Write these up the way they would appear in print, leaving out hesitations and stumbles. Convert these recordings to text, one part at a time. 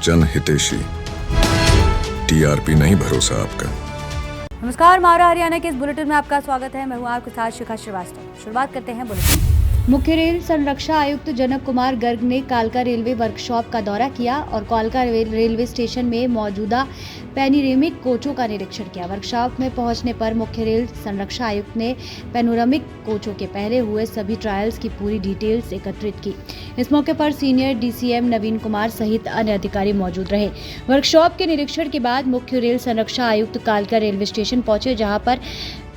जन हितेशी, टीआरपी नहीं भरोसा आपका। नमस्कार, मारा हरियाणा के इस बुलेटिन में आपका स्वागत है। मैं हूं आपके साथ शिखा श्रीवास्तव। शुरुआत करते हैं बुलेटिन। मुख्य रेल संरक्षा आयुक्त जनक कुमार गर्ग ने कालका रेलवे वर्कशॉप का दौरा किया और कालका रेलवे स्टेशन में मौजूदा पैनोरामिक कोचों का निरीक्षण किया। वर्कशॉप में पहुंचने पर मुख्य रेल संरक्षा आयुक्त ने पैनोरामिक कोचों के पहले हुए सभी ट्रायल्स की पूरी डिटेल्स एकत्रित की। इस मौके पर सीनियर डीसीएम नवीन कुमार सहित अन्य अधिकारी मौजूद रहे। वर्कशॉप के निरीक्षण के बाद मुख्य रेल संरक्षा आयुक्त कालका रेलवे स्टेशन पहुंचे, जहां पर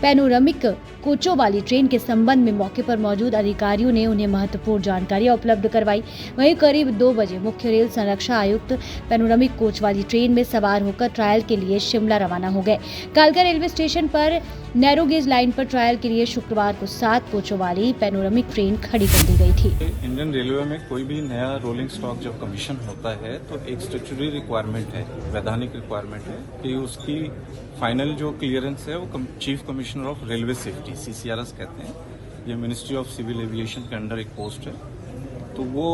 पैनोरामिक कोचों वाली ट्रेन के संबंध में मौके पर मौजूद अधिकारियों ने उन्हें महत्वपूर्ण जानकारियां उपलब्ध करवाई। वहीं करीब 2 बजे मुख्य रेल संरक्षा आयुक्त पैनोरामिक कोच वाली ट्रेन में सवार होकर ट्रायल के लिए शिमला रवाना हो गए। कालका रेलवे स्टेशन पर नैरो गेज लाइन पर ट्रायल के लिए शुक्रवार को 7 कोचों वाली पैनोरामिक ट्रेन खड़ी कर दी गई थी। इंडियन रेलवे में कोई भी नया रोलिंग स्टॉक जब कमीशन होता है तो एक स्टैट्यूटरी रिक्वायरमेंट है, वैधानिक रिक्वायरमेंट है कि उसकी फाइनल जो क्लियरेंस है वो chief commissioner of railway safety CCRS कहते हैं। ये मिनिस्ट्री ऑफ सिविल एविएशन के अंडर एक पोस्ट है, तो वो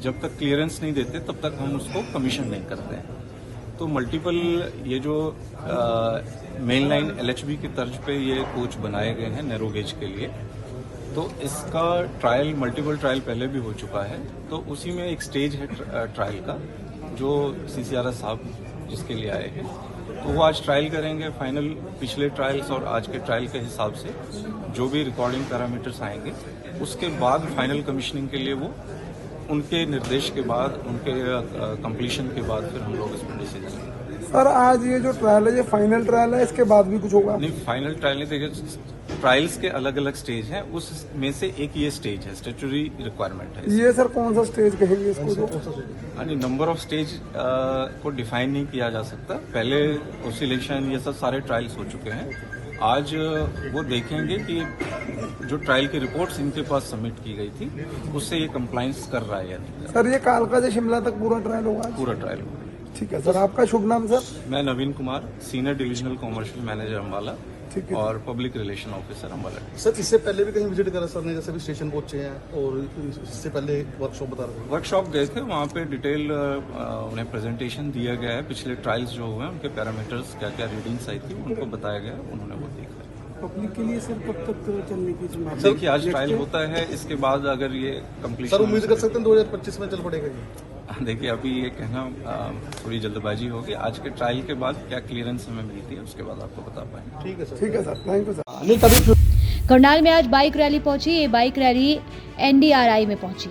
जब तक क्लियरेंस नहीं देते तब तक हम उसको कमीशन नहीं करते हैं। तो मल्टीपल ये जो मेन लाइन LHB की तर्ज पे ये कोच बनाए गए हैं नैरो गेज के लिए, तो इसका ट्रायल मल्टीपल ट्रायल पहले भी हो चुका है। तो उसी में एक स्टेज है ट्रायल का, जो CCRS साहब जिसके लिए आए हैं, तो वो आज ट्रायल करेंगे। फाइनल पिछले ट्रायल्स और आज के ट्रायल के हिसाब से जो भी रिकॉर्डिंग पैरामीटर्स आएंगे, उसके बाद फाइनल कमीशनिंग के लिए वो उनके निर्देश के बाद, उनके कंप्लीशन के बाद फिर हम लोग इसमें डिसीजन लेंगे। सर, आज ये जो ट्रायल है ये फाइनल ट्रायल है, इसके बाद भी कुछ होगा? नहीं, फाइनल ट्रायल नहीं। देखिए, ट्रायल्स के अलग अलग स्टेज हैं, उसमें से एक ये स्टेज है, स्टैट्यूटरी रिक्वायरमेंट है। ये सर कौन सा स्टेज कहेंगे इसको? नंबर ऑफ स्टेज को डिफाइन नहीं किया जा सकता। पहले ओसिलेशन ये सब सारे ट्रायल्स हो चुके हैं। आज वो देखेंगे कि जो ट्रायल की रिपोर्ट्स इनके पास सबमिट की गई थी उससे ये कंप्लायंस कर रहा है या नहीं। सर, ये कालका से शिमला तक पूरा ट्रायल होगा? पूरा ट्रायल होगा। ठीक है सर, आपका शुभ नाम? सर, मैं Naveen Kumar, senior divisional commercial manager Ambala और public relation officer Ambala. Sir, इससे पहले भी कहीं विजिट करा सर ने, जैसे भी स्टेशन पहुंचे हैं, और इससे पहले वर्कशॉप बता रहे हैं? वर्कशॉप गए थे, वहाँ पे डिटेल उन्हें प्रेजेंटेशन दिया गया है। पिछले ट्रायल्स जो हुए हैं उनके पैरामीटर्स क्या क्या रीडिंग्स आई थी उनको बताया गया, उन्होंने वो देखा। पब्लिक के लिए सर कब तक चलने की संभावना? देखिए, आज ट्रायल होता है, इसके बाद अगर ये कंप्लीशन, सर उम्मीद कर सकते हैं 2025 में चल पड़ेगा ये? देखिए, अभी ये कहना थोड़ी जल्दबाजी होगी। आज के ट्रायल के बाद क्या क्लियरेंस हमें मिलती है उसके बाद आपको बता पाएंगे। ठीक है सर, ठीक है sir, thank you sir. Karnal में आज बाइक रैली पहुंची। ये बाइक रैली NDRI में पहुंची।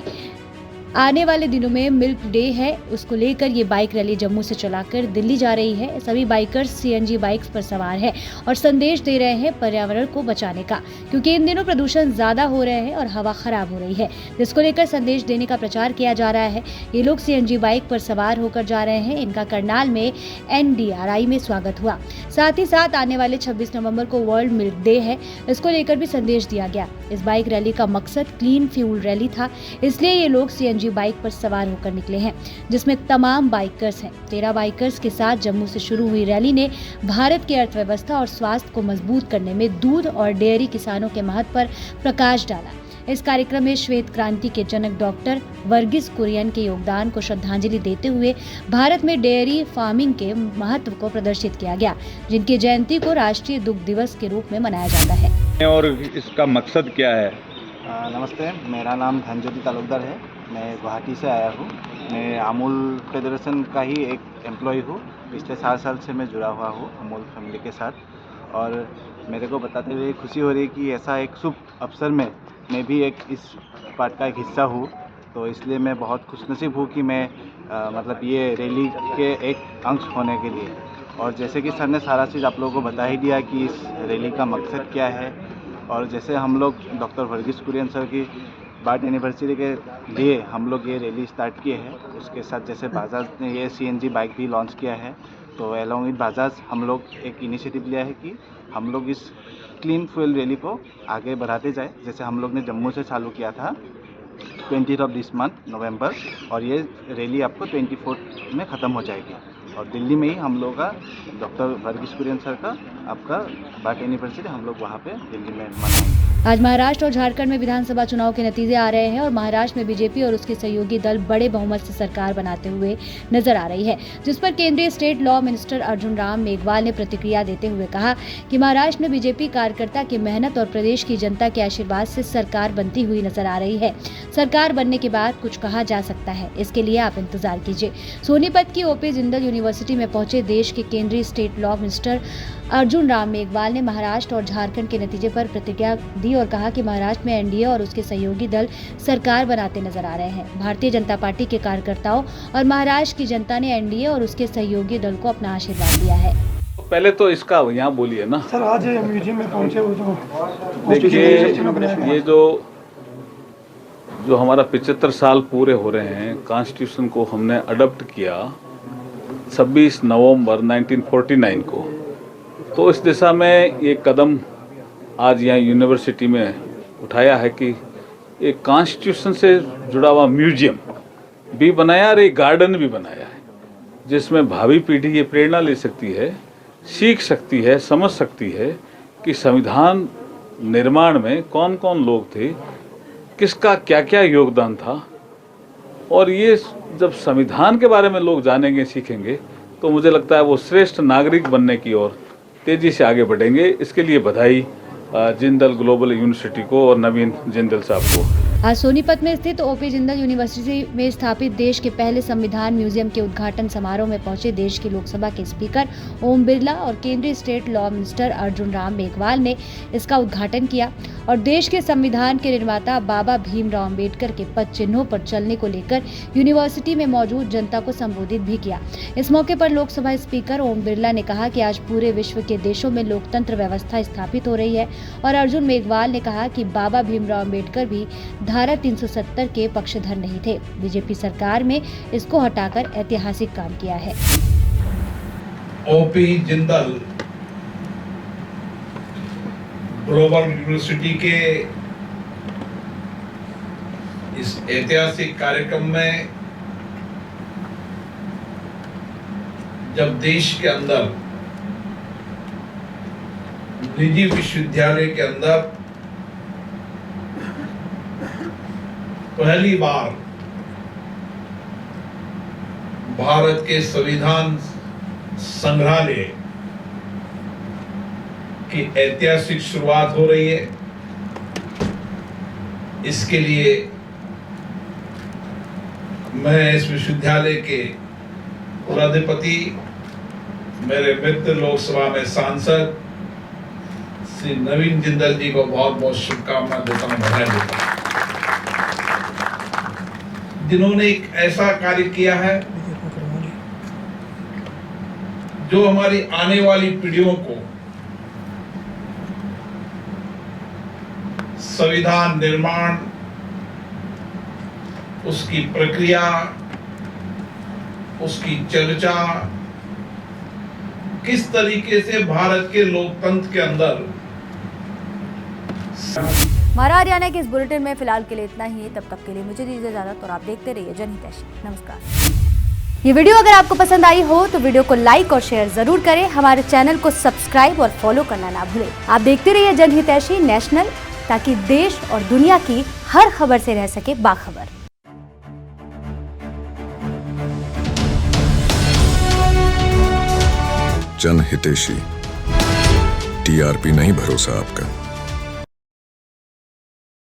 आने वाले दिनों में मिल्क डे है, उसको लेकर ये बाइक रैली जम्मू से चलाकर दिल्ली जा रही है। सभी बाइकर्स CNG बाइक्स पर सवार हैं और संदेश दे रहे हैं पर्यावरण को बचाने का, क्योंकि इन दिनों प्रदूषण ज्यादा हो रहे हैं और हवा खराब हो रही है, जिसको लेकर संदेश देने का प्रचार किया जा रहा है। ये लोग CNG बाइक पर सवार होकर जा रहे हैं। इनका करनाल में NDRI में स्वागत हुआ। साथ ही साथ आने वाले 26 नवम्बर को वर्ल्ड मिल्क डे है, इसको लेकर भी संदेश दिया गया। इस बाइक रैली का मकसद क्लीन फ्यूल रैली था, इसलिए ये लोग CNG बाइक पर सवार होकर निकले हैं, जिसमें तमाम बाइकर्स हैं। 13 बाइकर्स के साथ जम्मू से शुरू हुई रैली ने भारत की अर्थव्यवस्था और स्वास्थ्य को मजबूत करने में दूध और डेयरी किसानों के महत्व पर प्रकाश डाला। इस कार्यक्रम में श्वेत क्रांति के जनक डॉक्टर वर्गीस कुरियन के योगदान को श्रद्धांजलि देते हुए भारत में डेयरी फार्मिंग के महत्व को प्रदर्शित किया गया, जिनकी जयंती को राष्ट्रीय दुग्ध दिवस के रूप में मनाया जाता है। और इसका मकसद क्या है? नमस्ते, मेरा नाम धनज्योति तालुकदार है। मैं गुवाहाटी से आया हूँ। मैं अमूल फेडरेशन का ही एक एम्प्लॉय हूँ। पिछले 7 साल से मैं जुड़ा हुआ हूँ अमूल फैमिली के साथ, और मेरे को बताते हुए खुशी हो रही है कि ऐसा एक शुभ अवसर में मैं भी एक इस पार्ट का एक हिस्सा हूँ। तो इसलिए मैं बहुत खुशनसीब हूँ कि मैं मतलब ये रैली के एक अंश होने के लिए। और जैसे कि सर ने सारा चीज़ आप लोगों को बता ही दिया कि इस रैली का मकसद क्या है, और जैसे हम लोग डॉक्टर वर्गीस कुरियन सर की बर्थ एनिवर्सरी के लिए हम लोग ये रैली स्टार्ट किए हैं। उसके साथ जैसे बजाज ने ये CNG बाइक भी लॉन्च किया है, तो अलॉन्ग विद बजाज हम लोग एक इनिशिएटिव लिया है कि हम लोग इस क्लीन फ्यूल रैली को आगे बढ़ाते जाए। जैसे हम लोग ने जम्मू से चालू किया था 20th ऑफ दिस मंथ नवंबर, और ये रैली आपको 24 में ख़त्म हो जाएगी। और दिल्ली में ही हम लोग का डॉक्टर वर्गीस कुरियन सर का आपका बर्थ एनिवर्सरी हम लोग वहाँ पे दिल्ली में मनाएंगे। आज महाराष्ट्र और झारखंड में विधानसभा चुनाव के नतीजे आ रहे हैं और महाराष्ट्र में बीजेपी और उसके सहयोगी दल बड़े बहुमत से सरकार बनाते हुए नजर आ रही है, जिस पर केंद्रीय state law minister Arjun Ram Meghwal ने प्रतिक्रिया देते हुए कहा कि महाराष्ट्र में बीजेपी कार्यकर्ता की मेहनत और प्रदेश की जनता के आशीर्वाद से सरकार बनती हुई नजर आ रही है। सरकार बनने के बाद कुछ कहा जा सकता है, इसके लिए आप इंतजार कीजिए। सोनीपत की ओपी जिंदल यूनिवर्सिटी में पहुंचे देश के केंद्रीय state law minister Arjun Ram Meghwal ने महाराष्ट्र और झारखंड के नतीजे पर प्रतिक्रिया दी और कहा कि महाराष्ट्र में एनडीए और उसके सहयोगी दल सरकार बनाते नजर आ रहे हैं। भारतीय जनता पार्टी के कार्यकर्ताओं और महाराष्ट्र की जनता ने एनडीए और उसके सहयोगी दल को अपना आशीर्वाद दिया है। पहले तो इसका यहाँ बोलिए ना। सर आज म्यूजियम में पहुंचे वो जो देखिए, ये जो हमारा 75 साल पूरे हो रहे हैं, कॉन्स्टिट्यूशन को हमने अडॉप्ट किया 26 नवंबर 1949 को, तो इस दिशा में ये कदम आज यहाँ यूनिवर्सिटी में उठाया है कि एक कॉन्स्टिट्यूशन से जुड़ा हुआ म्यूजियम भी बनाया और एक गार्डन भी बनाया है, जिसमें भावी पीढ़ी ये प्रेरणा ले सकती है, सीख सकती है, समझ सकती है कि संविधान निर्माण में कौन कौन लोग थे, किसका क्या क्या योगदान था। और ये जब संविधान के बारे में लोग जानेंगे, सीखेंगे, तो मुझे लगता है वो श्रेष्ठ नागरिक बनने की ओर तेजी से आगे बढ़ेंगे। इसके लिए बधाई जिंदल ग्लोबल यूनिवर्सिटी को और नवीन जिंदल साहब को। आज सोनीपत में स्थित ओपी जिंदल यूनिवर्सिटी में स्थापित देश के पहले संविधान म्यूजियम के उद्घाटन समारोह में पहुंचे देश की लोकसभा के स्पीकर ओम बिरला और केंद्रीय state law minister Arjun Ram Meghwal ने इसका उद्घाटन किया और देश के संविधान के निर्माता बाबा भीमराव अम्बेडकर के पद चिन्हों पर चलने को लेकर यूनिवर्सिटी में मौजूद जनता को संबोधित भी किया। इस मौके पर लोकसभा स्पीकर ओम बिरला ने कहा कि आज पूरे विश्व के देशों में लोकतंत्र व्यवस्था स्थापित हो रही है और अर्जुन मेघवाल ने कहा कि बाबा भीमराव अम्बेडकर भी धारा 370 के पक्षधर नहीं थे। बीजेपी सरकार में इसको हटाकर ऐतिहासिक काम किया है। ओपी जिंदल ग्लोबल यूनिवर्सिटी के इस ऐतिहासिक कार्यक्रम में जब देश के अंदर निजी विश्वविद्यालय के अंदर पहली बार भारत के संविधान संग्रहालय की ऐतिहासिक शुरुआत हो रही है, इसके लिए मैं इस विश्वविद्यालय के कुलाधिपति, मेरे मित्र लोकसभा में सांसद श्री नवीन जिंदल जी को बहुत बहुत शुभकामना देता हूं, बधाई देता हूं, जिन्होंने एक ऐसा कार्य किया है जो हमारी आने वाली पीढ़ियों को संविधान निर्माण, उसकी प्रक्रिया, उसकी चर्चा, किस तरीके से भारत के लोकतंत्र के अंदर। हमारा हरियाणा के इस बुलेटिन में फिलहाल के लिए इतना ही है। तब तक के लिए मुझे दीजिए इजाजत और आप देखते रहिए जनहितैषी। नमस्कार। ये वीडियो अगर आपको पसंद आई हो तो वीडियो को लाइक और शेयर जरूर करें। हमारे चैनल को सब्सक्राइब और फॉलो करना ना भूलें। आप देखते रहिए जनहितैषी नेशनल, ताकि देश और दुनिया की हर खबर से रह सके बाखबर। जनहितैषी, टीआरपी नहीं भरोसा आपका।